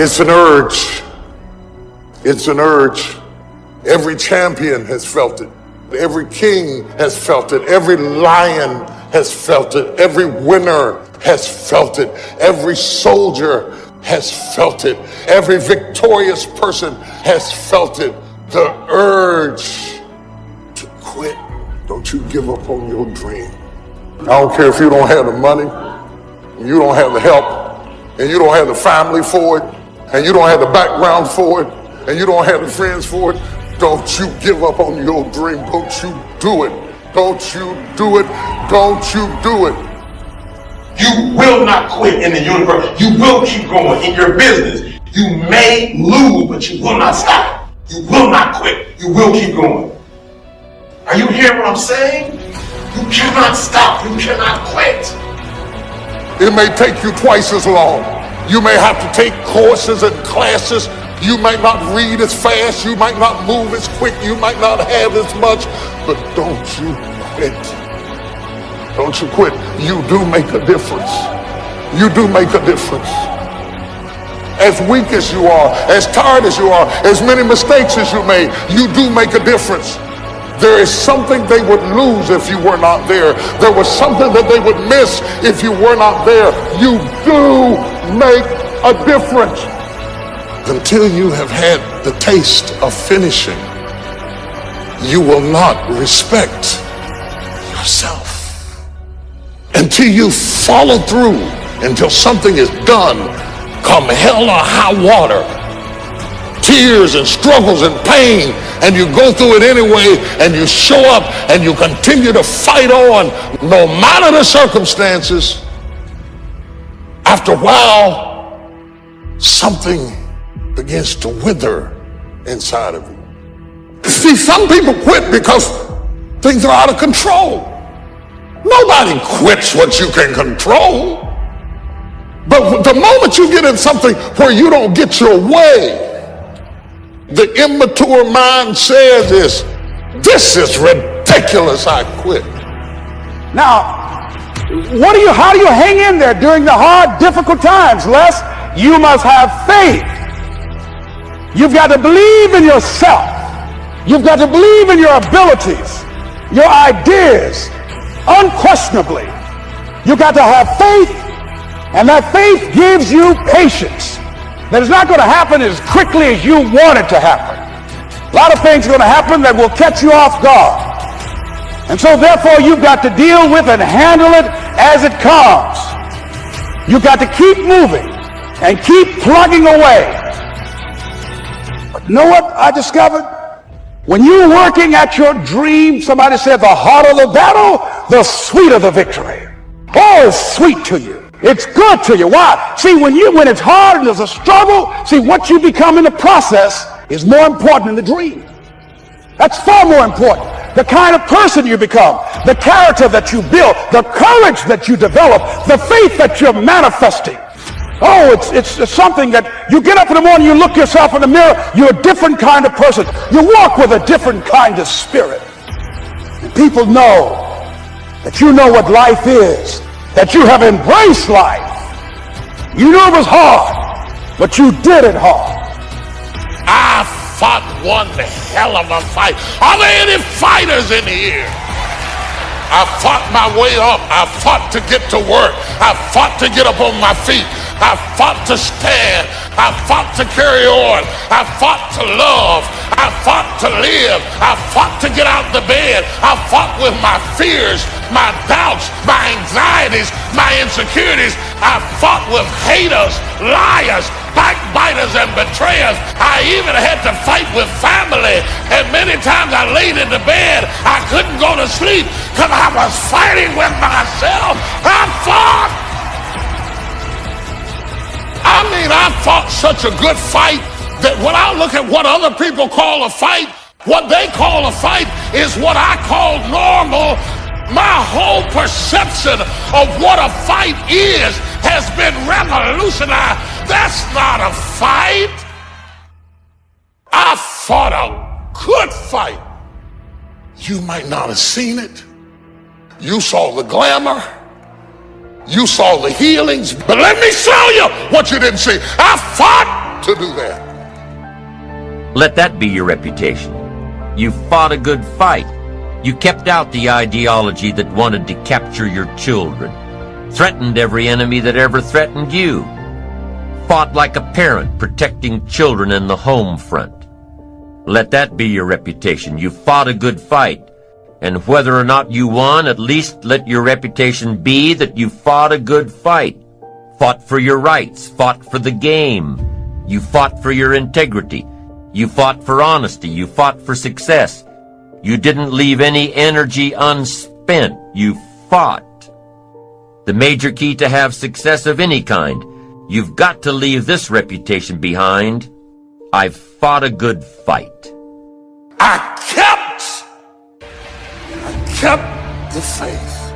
It's an urge. It's an urge. Every champion has felt it. Every king has felt it. Every lion has felt it. Every winner has felt it. Every soldier has felt it. Every victorious person has felt it. The urge to quit. Don't you give up on your dream. I don't care if you don't have the money, you don't have the help, and you don't have the family for it, and you don't have the background for it, and you don't have the friends for it. Don't you give up on your dream. Don't you do it. Don't you do it. Don't you do it. You will not quit in the universe. You will keep going in your business. You may lose, but you will not stop. You will not quit. You will keep going. Are you hearing what I'm saying? You cannot stop. You cannot quit. It may take you twice as long. You may have to take courses and classes. You might not read as fast. You might not move as quick. You might not have as much. But don't you quit. Don't you quit. You do make a difference. You do make a difference. As weak as you are, as tired as you are, as many mistakes as you made, you do make a difference. There is something they would lose if you were not there. There was something that they would miss if you were not there. You do make a difference. Until you have had the taste of finishing, you will not respect yourself. Until you follow through, until something is done, come hell or high water, tears and struggles and pain, and you go through it anyway, and you show up and you continue to fight on no matter the circumstances. After a while, something begins to wither inside of you. See, some people quit because things are out of control. Nobody quits what you can control. But the moment you get in something where you don't get your way, the immature mind says this is ridiculous, I quit. Now, how do you hang in there during the hard, difficult times, Les? You must have faith. You've got to believe in yourself. You've got to believe in your abilities, your ideas, unquestionably. You've got to have faith, and that faith gives you patience. That it's not going to happen as quickly as you want it to happen. A lot of things are going to happen that will catch you off guard. And so therefore you've got to deal with and handle it as it comes. You've got to keep moving and keep plugging away. But you know what I discovered? When you're working at your dream, somebody said the harder the battle, the sweeter the victory. Oh, it's sweet to you. It's good to you. Why? See, when it's hard and there's a struggle, see, what you become in the process is more important than the dream. That's far more important. The kind of person you become, the character that you build, the courage that you develop, the faith that you're manifesting. Oh, it's something that you get up in the morning, you look yourself in the mirror, you're a different kind of person. You walk with a different kind of spirit. And people know that you know what life is, that you have embraced life. You knew it was hard, but you did it hard. I fought one hell of a fight. Are there any fighters in here? I fought my way up. I fought to get to work. I fought to get up on my feet. I fought to stand. I fought to carry on. I fought to love. I fought to live. I fought to get out of the bed. I fought with my fears, my doubts, my anxieties, my insecurities. I fought with haters, liars, backbiters, and betrayers. I even had to fight with family. And many times I laid in the bed, I couldn't go to sleep because I was fighting with myself. I fought. I fought such a good fight that when I look at what other people call a fight, what they call a fight is what I call normal. My whole perception of what a fight is has been revolutionized. That's not a fight. I fought a good fight. You might not have seen it. You saw the glamour. You saw the healings. But let me show you what you didn't see. I fought to do that. Let that be your reputation. You fought a good fight. You kept out the ideology that wanted to capture your children, threatened every enemy that ever threatened you, fought like a parent protecting children in the home front. Let that be your reputation. You fought a good fight, and whether or not you won, at least let your reputation be that you fought a good fight, fought for your rights, fought for the game. You fought for your integrity. You fought for honesty. You fought for success. You didn't leave any energy unspent. You fought. The major key to have success of any kind, you've got to leave this reputation behind. I've fought a good fight. I kept the faith.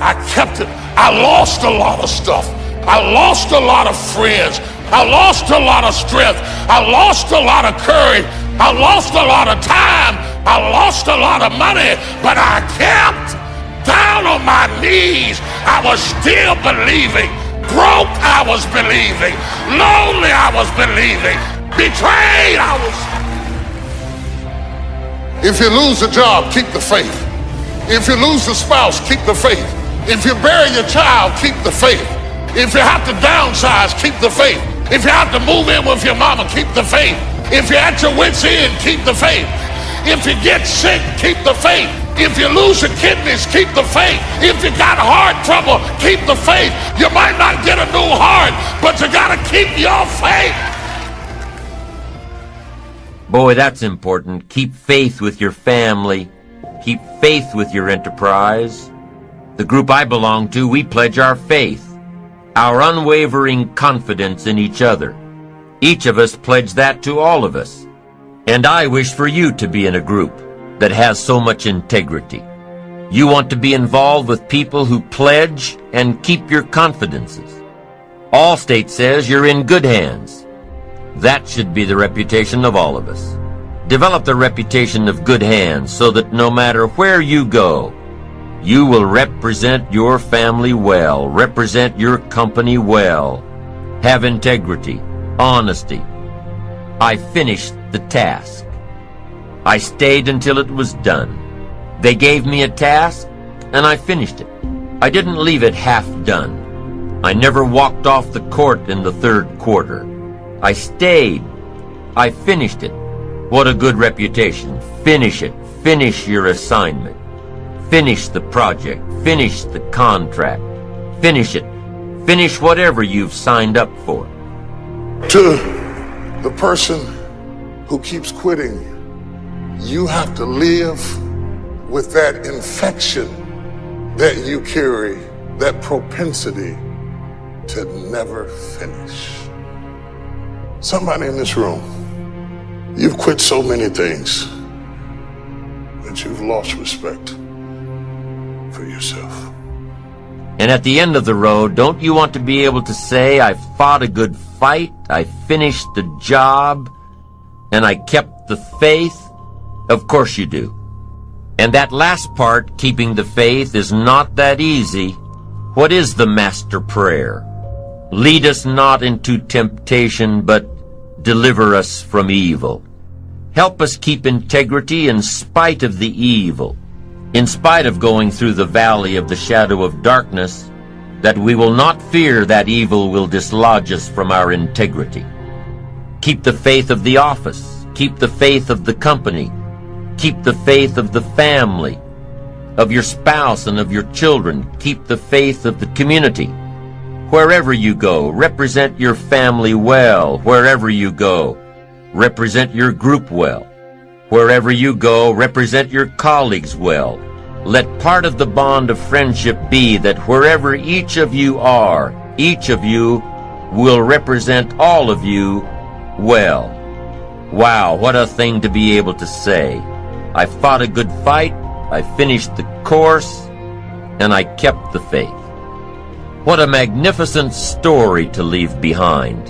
I kept it. I lost a lot of stuff. I lost a lot of friends. I lost a lot of strength. I lost a lot of courage. I lost a lot of time. I lost a lot of money, but I kept down on my knees. I was still believing. Broke, I was believing. Lonely, I was believing. Betrayed, I was. If you lose a job, keep the faith. If you lose a spouse, keep the faith. If you bury your child, keep the faith. If you have to downsize, keep the faith. If you have to move in with your mama, keep the faith. If you're at your wit's end, keep the faith. If you get sick, keep the faith. If you lose your kidneys, keep the faith. If you got heart trouble, keep the faith. You might not get a new heart, but you gotta keep your faith. Boy, that's important. Keep faith with your family. Keep faith with your enterprise. The group I belong to, we pledge our faith, our unwavering confidence in each other. Each of us pledge that to all of us. And I wish for you to be in a group that has so much integrity. You want to be involved with people who pledge and keep your confidences. Allstate says you're in good hands. That should be the reputation of all of us. Develop the reputation of good hands so that no matter where you go, you will represent your family well, represent your company well, have integrity, honesty. I finished the task. I stayed until it was done. They gave me a task, and I finished it. I didn't leave it half done. I never walked off the court in the third quarter. I stayed. I finished it. What a good reputation. Finish it. Finish your assignment. Finish the project. Finish the contract. Finish it. Finish whatever you've signed up for. To the person who keeps quitting, you have to live with that infection that you carry, that propensity to never finish. Somebody in this room, you've quit so many things that you've lost respect for yourself. And at the end of the road, don't you want to be able to say, I fought a good fight, I finished the job, and I kept the faith? Of course you do. And that last part, keeping the faith, is not that easy. What is the master prayer? Lead us not into temptation, but deliver us from evil. Help us keep integrity in spite of the evil, in spite of going through the valley of the shadow of darkness, that we will not fear that evil will dislodge us from our integrity. Keep the faith of the office. Keep the faith of the company. Keep the faith of the family, of your spouse and of your children. Keep the faith of the community. Wherever you go, represent your family well. Wherever you go, represent your group well. Wherever you go, represent your colleagues well. Let part of the bond of friendship be that wherever each of you are, each of you will represent all of you well. Wow, what a thing to be able to say. I fought a good fight, I finished the course, and I kept the faith. What a magnificent story to leave behind.